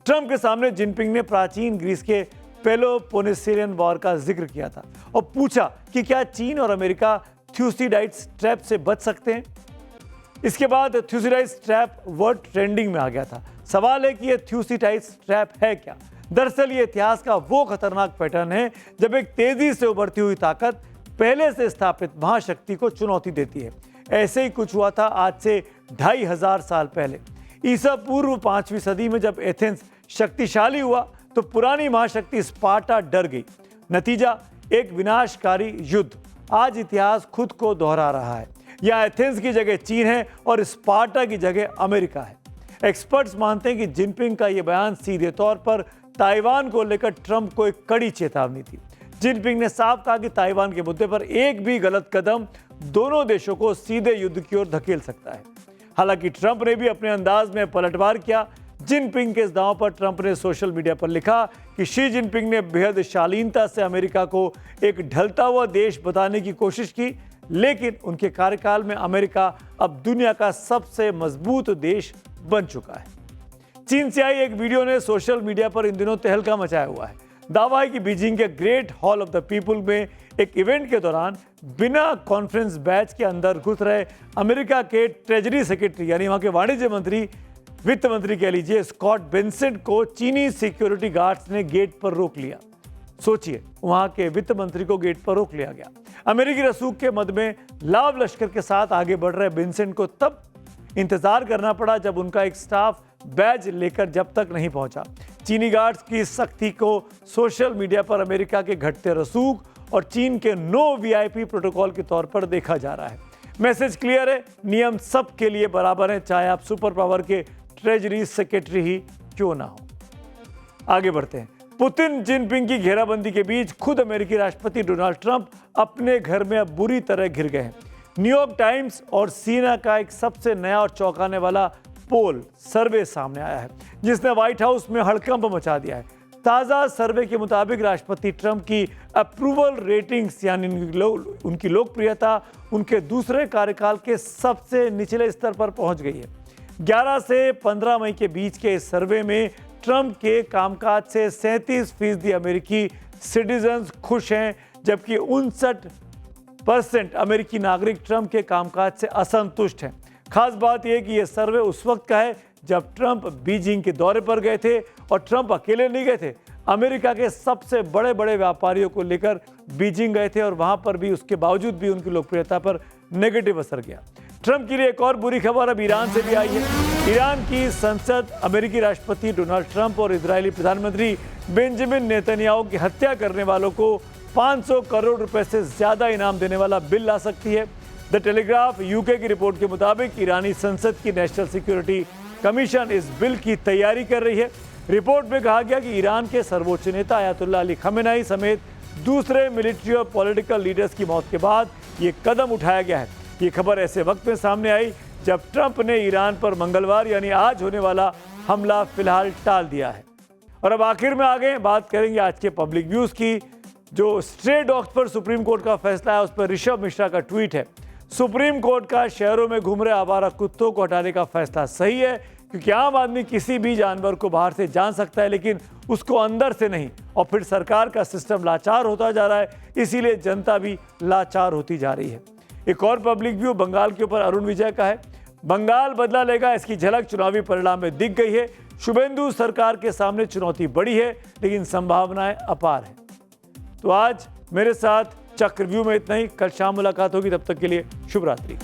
ट्रंप के सामने जिनपिंग ने प्राचीन ग्रीस के पेलोपोनेसियन वॉर का जिक्र किया था और पूछा कि क्या चीन और अमेरिका थ्यूसिडाइड्स ट्रैप से बच सकते हैं। इसके बाद थ्यूसिडाइड्स ट्रैप वर्ड ट्रेंडिंग में आ गया था। सवाल है कि यह थ्यूसिडाइड्स ट्रैप है क्या? दरअसल ये इतिहास का वो खतरनाक पैटर्न है जब एक तेजी से उभरती हुई ताकत पहले से स्थापित महाशक्ति को चुनौती देती है। ऐसे ही कुछ हुआ था आज से 2500 साल पहले। ईसा पूर्व 5वीं सदी में जब एथेंस शक्तिशाली हुआ तो पुरानी महाशक्ति स्पार्टा डर गई। नतीजा एक विनाशकारी युद्ध। आज इतिहास खुद को दोहरा रहा है। यहाँ एथेंस की जगह चीन है और स्पार्टा की जगह अमेरिका है। एक्सपर्ट्स मानते हैं कि जिनपिंग का यह बयान सीधे तौर पर ताइवान को लेकर ट्रंप को एक कड़ी चेतावनी थी। जिनपिंग ने साफ कहा कि ताइवान के मुद्दे पर एक भी गलत कदम दोनों देशों को सीधे युद्ध की ओर धकेल सकता है। हालांकि ट्रंप ने भी अपने अंदाज में पलटवार किया। जिनपिंग के इस दांव पर ट्रंप ने सोशल मीडिया पर लिखा कि शी जिनपिंग ने बेहद शालीनता से अमेरिका को एक ढलता हुआ देश बताने की कोशिश की, लेकिन उनके कार्यकाल में अमेरिका अब दुनिया का सबसे मजबूत देश बन चुका है। चीन से आई एक वीडियो ने सोशल मीडिया पर इन दिनों तहलका मचाया हुआ है। दावा है कि बीजिंग के great hall of the people में एक इवेंट के दौरान बिना कॉन्फ्रेंस बैच के अंदर घुस रहे अमेरिका के ट्रेजरी सेक्रेटरी यानी वहां के वाणिज्य मंत्री, वित्त मंत्री कह लीजिए, स्कॉट बेंसेंट को चीनी सिक्योरिटी गार्ड्स ने गेट पर रोक लिया। सोचिए, वहां के वित्त मंत्री को गेट पर रोक लिया गया। अमेरिकी रसूख के मद में लाव लश्कर के साथ आगे बढ़ रहे बेंसेंट को तब इंतजार करना पड़ा जब उनका एक स्टाफ बैज लेकर जब तक नहीं पहुंचा। चीनी गार्ड्स की सख्ती को सोशल मीडिया पर अमेरिका के घटते रसूख और चीन के नो वीआईपी प्रोटोकॉल के तौर पर देखा जा रहा है। मैसेज क्लियर है, नियम सबके लिए बराबर है, चाहे आप सुपर पावर के ट्रेजरी सेक्रेटरी ही क्यों ना हो। आगे बढ़ते हैं। पुतिन जिनपिंग की घेराबंदी के बीच खुद अमेरिकी राष्ट्रपति डोनाल्ड ट्रंप अपने घर में अब बुरी तरह घिर गए हैं। न्यूयॉर्क टाइम्स और सीना का एक सबसे नया और चौंकाने वाला पोल सर्वे सामने आया है जिसने व्हाइट हाउस में हड़कंप मचा दिया है। ताज़ा सर्वे के मुताबिक राष्ट्रपति ट्रंप की अप्रूवल रेटिंग्स यानी उनकी लोकप्रियता उनके दूसरे कार्यकाल के सबसे निचले स्तर पर पहुंच गई है। 11 से 15 मई के बीच के इस सर्वे में ट्रंप के कामकाज से 37% अमेरिकी सिटीजन्स खुश हैं, जबकि 59% अमेरिकी नागरिक ट्रंप के कामकाज से असंतुष्ट हैं। खास बात यह कि यह सर्वे उस वक्त का है जब ट्रंप बीजिंग के दौरे पर गए थे और ट्रंप अकेले नहीं गए थे, अमेरिका के सबसे बड़े बड़े व्यापारियों को लेकर बीजिंग गए थे और वहां पर भी उसके बावजूद भी उनकी लोकप्रियता पर नेगेटिव असर गया। ट्रंप के लिए एक और बुरी खबर अब ईरान से भी आई है। ईरान की संसद अमेरिकी राष्ट्रपति डोनाल्ड ट्रंप और इजरायली प्रधानमंत्री बेंजामिन नेतन्याहू की हत्या करने वालों को 500 करोड़ रुपए से ज्यादा इनाम देने वाला बिल ला सकती है। द टेलीग्राफ यूके की रिपोर्ट के मुताबिक ईरानी संसद की नेशनल सिक्योरिटी कमीशन इस बिल की तैयारी कर रही है। रिपोर्ट में कहा गया कि ईरान के सर्वोच्च नेता अयातुल्लाह अली खमेनेई समेत दूसरे मिलिट्री और पॉलिटिकल लीडर्स की मौत के बाद ये कदम उठाया गया है। ये खबर ऐसे वक्त में सामने आई जब ट्रंप ने ईरान पर मंगलवार यानी आज होने वाला हमला फिलहाल टाल दिया है। और अब आखिर में आ गए, बात करेंगे आज के पब्लिक व्यूज की। जो स्ट्रे डॉग्स पर सुप्रीम कोर्ट का फैसला है उस पर ऋषभ मिश्रा का ट्वीट है। सुप्रीम कोर्ट का शहरों में घूम रहे आवारा कुत्तों को हटाने का फैसला सही है, क्योंकि आम आदमी किसी भी जानवर को बाहर से जान सकता है लेकिन उसको अंदर से नहीं, और फिर सरकार का सिस्टम लाचार होता जा रहा है, इसीलिए जनता भी लाचार होती जा रही है। एक और पब्लिक व्यू बंगाल के ऊपर अरुण विजय का है। बंगाल बदला लेगा, इसकी झलक चुनावी परिणाम में दिख गई है। शुभेंदु सरकार के सामने चुनौती बड़ी है लेकिन संभावनाएं अपार है। तो आज मेरे साथ चक्रव्यूह में इतना ही। कल शाम मुलाकात होगी, तब तक के लिए शुभ रात्रि।